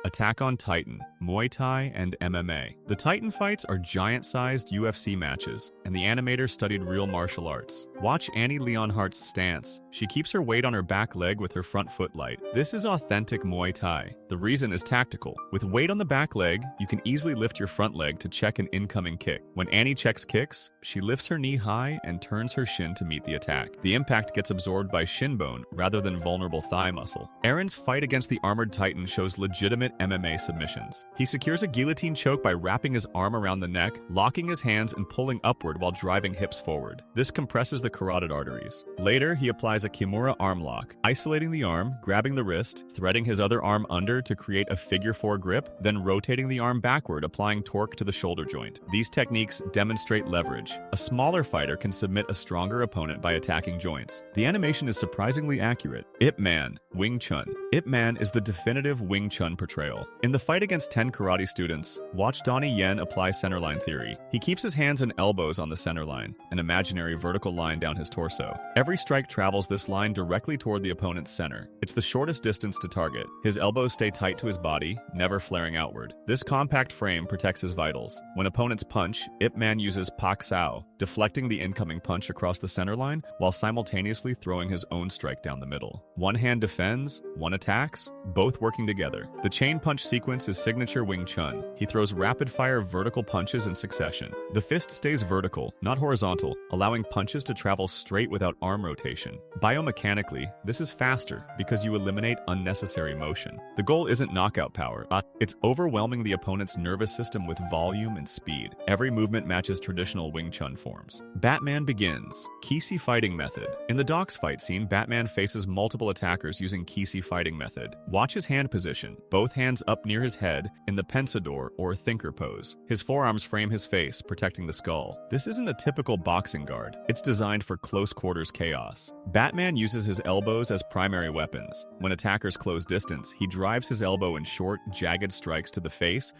Attack on Titan, Muay Thai, and MMA. The Titan fights are giant-sized UFC matches, and the animator studied real martial arts. Watch Annie Leonhardt's stance. She keeps her weight on her back leg with her front foot light. This is authentic Muay Thai. The reason is tactical. With weight on the back leg, you can easily lift your front leg to check an incoming kick. When Annie checks kicks, she lifts her knee high and turns her shin to meet the attack. The impact gets absorbed by shin bone rather than vulnerable thigh muscle. Aaron's fight against the armored Titan shows legitimate MMA submissions. He secures a guillotine choke by wrapping his arm around the neck, locking his hands and pulling upward while driving hips forward. This compresses the carotid arteries. Later, he applies a Kimura arm lock, isolating the arm, grabbing the wrist, threading his other arm under to create a figure 4 grip, then rotating the arm backward, applying torque to the shoulder joint. These techniques demonstrate leverage. A smaller fighter can submit a stronger opponent by attacking joints. The animation is surprisingly accurate. Ip Man, Wing Chun. Ip Man is the definitive Wing Chun portrayal. In the fight against 10 karate students, watch Donnie Yen apply centerline theory. He keeps his hands and elbows on the center line, an imaginary vertical line down his torso. Every strike travels this line directly toward the opponent's center. It's the shortest distance to target. His elbows stay tight to his body, never flaring outward. This compact frame protects his vitals. When opponents punch, Ip Man uses Pak Sao, deflecting the incoming punch across the center line while simultaneously throwing his own strike down the middle. One hand defends, one attacks, both working together. The chain punch sequence is signature Wing Chun. He throws rapid-fire vertical punches in succession. The fist stays vertical, not horizontal, allowing punches to travel straight without arm rotation. Biomechanically, this is faster because you eliminate unnecessary motion. The goal isn't knockout power, it's overwhelming the opponent's nervous system with volume and speed. Every movement matches traditional Wing Chun forms. Batman begins. Kisi fighting method. In the docks fight scene, Batman faces multiple attackers using Kisi fighting method. Watch his hand position, both hands up near his head in the pensador or thinker pose. His forearms frame his face, protecting the skull. This isn't a typical boxing guard. It's designed for close quarters chaos. Batman uses his elbows as primary weapons. When attackers close distance, he drives his elbow in short, jagged strikes to the face,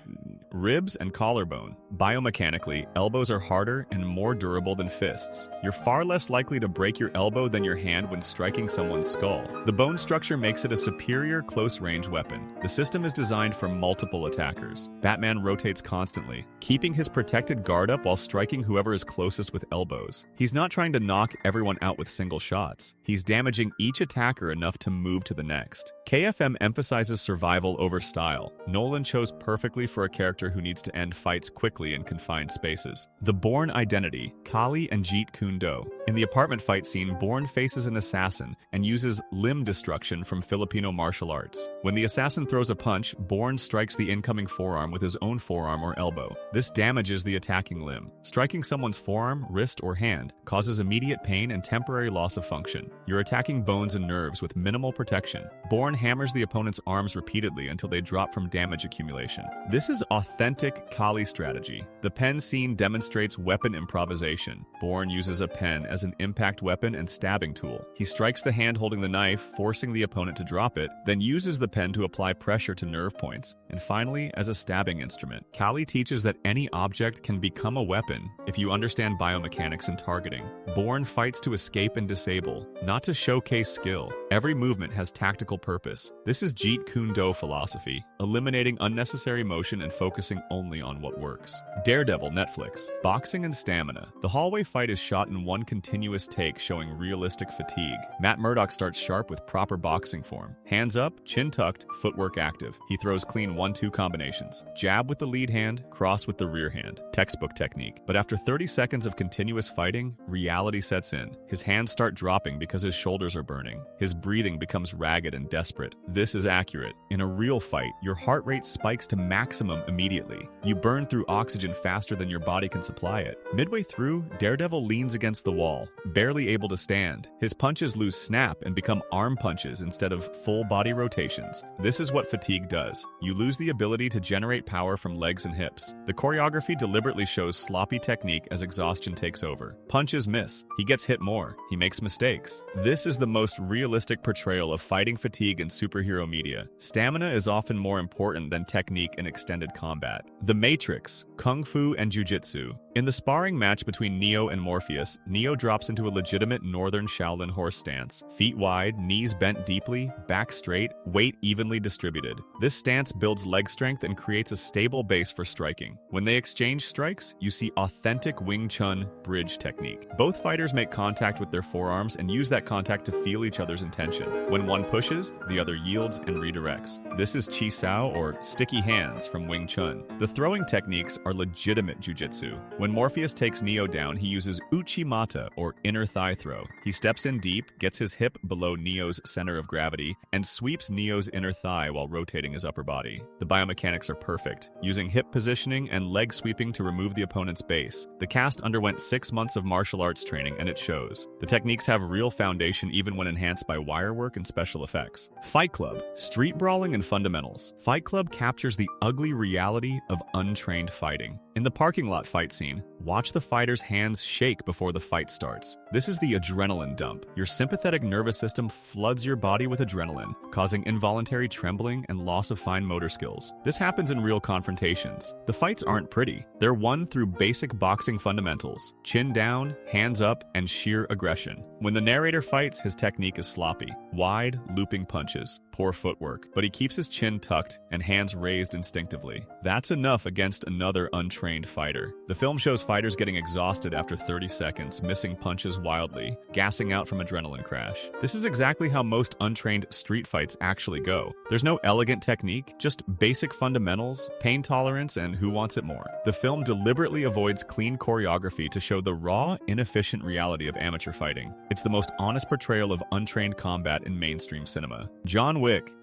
ribs, and collarbone. Biomechanically, elbows are harder and more durable than fists. You're far less likely to break your elbow than your hand when striking someone's skull. The bone structure makes it a superior close-range weapon. The system is designed for multiple attackers. Batman rotates constantly, keeping his protected guard up while striking whoever is closest with elbows. He's not trying to knock everyone out with single shots. He's damaging each attacker enough to move to the next. KFM emphasizes survival over style. Nolan chose perfectly for a character who needs to end fights quickly in confined spaces. The Bourne identity, Kali and Jeet Kune Do. In the apartment fight scene, Bourne faces an assassin and uses limb destruction from Filipino martial arts. When the assassin throws a punch, Bourne strikes the incoming forearm with his own forearm or elbow. This damages the attacking limb. Striking someone's forearm, wrist, or hand causes immediate pain and temporary loss of function. You're attacking bones and nerves with minimal protection. Bourne hammers the opponent's arms repeatedly until they drop from damage accumulation. This is authentic Kali strategy. The pen scene demonstrates weapon improvisation. Bourne uses a pen as an impact weapon and stabbing tool. He strikes the hand holding the knife, forcing the opponent to drop it, then uses the pen to apply pressure to nerve points, and finally as a stabbing instrument. Kali teaches that any object can become a weapon if you understand biomechanics and targeting. Bourne fights to escape and disable, not to showcase skill. Every movement has tactical purpose. This is Jeet Kune Do philosophy, eliminating unnecessary motion and focusing only on what works. Daredevil, Netflix. Boxing and stamina. The hallway fight is shot in one continuous take, showing realistic fatigue. Matt Murdock starts sharp with proper boxing form. Hands up, chin tucked, footwork active. He throws clean 1-2 combinations. Jab with the lead hand, cross with the rear hand. Textbook technique. But after 30 seconds of continuous fighting, reality sets in. His hands start dropping because his shoulders are burning. His breathing becomes ragged and desperate. This is accurate. In a real fight, your heart rate spikes to maximum immediately. You burn through oxygen faster than your body can supply it. Midway through, Daredevil leans against the wall, barely able to stand. His punches lose snap and become arm punches instead of full body rotations. This is what fatigue does. You lose the ability to generate power from legs and hips. The choreography deliberately shows sloppy technique as exhaustion takes over. Punches miss. He gets hit more. He makes mistakes. This is the most realistic portrayal of fighting fatigue in superhero media. Stamina is often more important than technique in extended combat. The Matrix, Kung Fu and Jiu-Jitsu. In the sparring match between Neo and Morpheus, Neo drops into a legitimate northern Shaolin horse stance. Feet wide, knees bent deeply, back straight, weight evenly distributed. This stance builds leg strength and creates a stable base for striking. When they exchange strikes, you see authentic Wing Chun bridge technique. Both fighters make contact with their forearms and use that contact to feel each other's intention. When one pushes, the other yields and redirects. This is Chi Sao, or sticky hands, from Wing Chun. The throwing techniques are legitimate jiu-jitsu. When Morpheus takes Neo down, he uses Uchimata, or inner thigh throw. He steps in deep, gets his hip below Neo's center of gravity, and sweeps Neo's inner thigh while rotating his upper body. The biomechanics are perfect, using hip positioning and leg sweeping to remove the opponent's base. The cast underwent 6 months of martial arts training, and it shows. The techniques have real foundation even when enhanced by wire work and special effects. Fight Club. Street brawling and fundamentals. Fight Club captures the ugly reality of untrained fighting. In the parking lot fight scene, watch the fighter's hands shake before the fight starts. This is the adrenaline dump. Your sympathetic nervous system floods your body with adrenaline, causing involuntary trembling and loss of fine motor skills. This happens in real confrontations. The fights aren't pretty. They're won through basic boxing fundamentals: chin down, hands up, and sheer aggression. When the narrator fights, his technique is sloppy. Wide, looping punches, poor footwork, but he keeps his chin tucked and hands raised instinctively. That's enough against another untrained fighter. The film shows fighters getting exhausted after 30 seconds, missing punches wildly, gassing out from adrenaline crash. This is exactly how most untrained street fights actually go. There's no elegant technique, just basic fundamentals, pain tolerance, and who wants it more. The film deliberately avoids clean choreography to show the raw, inefficient reality of amateur fighting. It's the most honest portrayal of untrained combat in mainstream cinema. John Wick,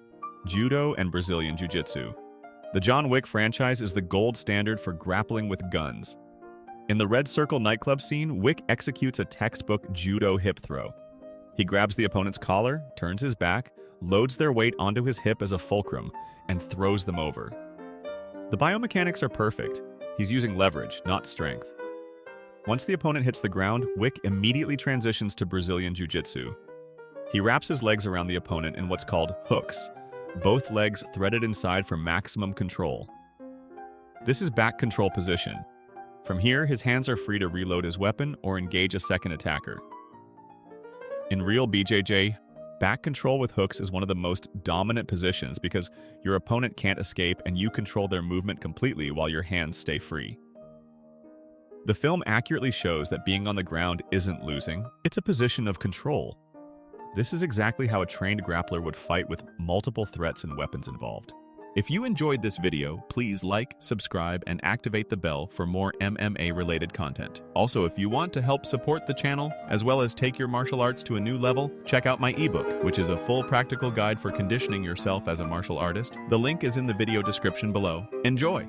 Judo and Brazilian Jiu-Jitsu. The John Wick franchise is the gold standard for grappling with guns. In the Red Circle nightclub scene, Wick executes a textbook judo hip throw. He grabs the opponent's collar, turns his back, loads their weight onto his hip as a fulcrum, and throws them over. The biomechanics are perfect. He's using leverage, not strength. Once the opponent hits the ground, Wick immediately transitions to Brazilian Jiu-Jitsu. He wraps his legs around the opponent in what's called hooks, both legs threaded inside for maximum control. This is back control position. From here, his hands are free to reload his weapon or engage a second attacker. In real BJJ, back control with hooks is one of the most dominant positions because your opponent can't escape and you control their movement completely while your hands stay free. The film accurately shows that being on the ground isn't losing, it's a position of control. This is exactly how a trained grappler would fight with multiple threats and weapons involved. If you enjoyed this video, please like, subscribe, and activate the bell for more MMA-related content. Also, if you want to help support the channel, as well as take your martial arts to a new level, check out my ebook, which is a full practical guide for conditioning yourself as a martial artist. The link is in the video description below. Enjoy!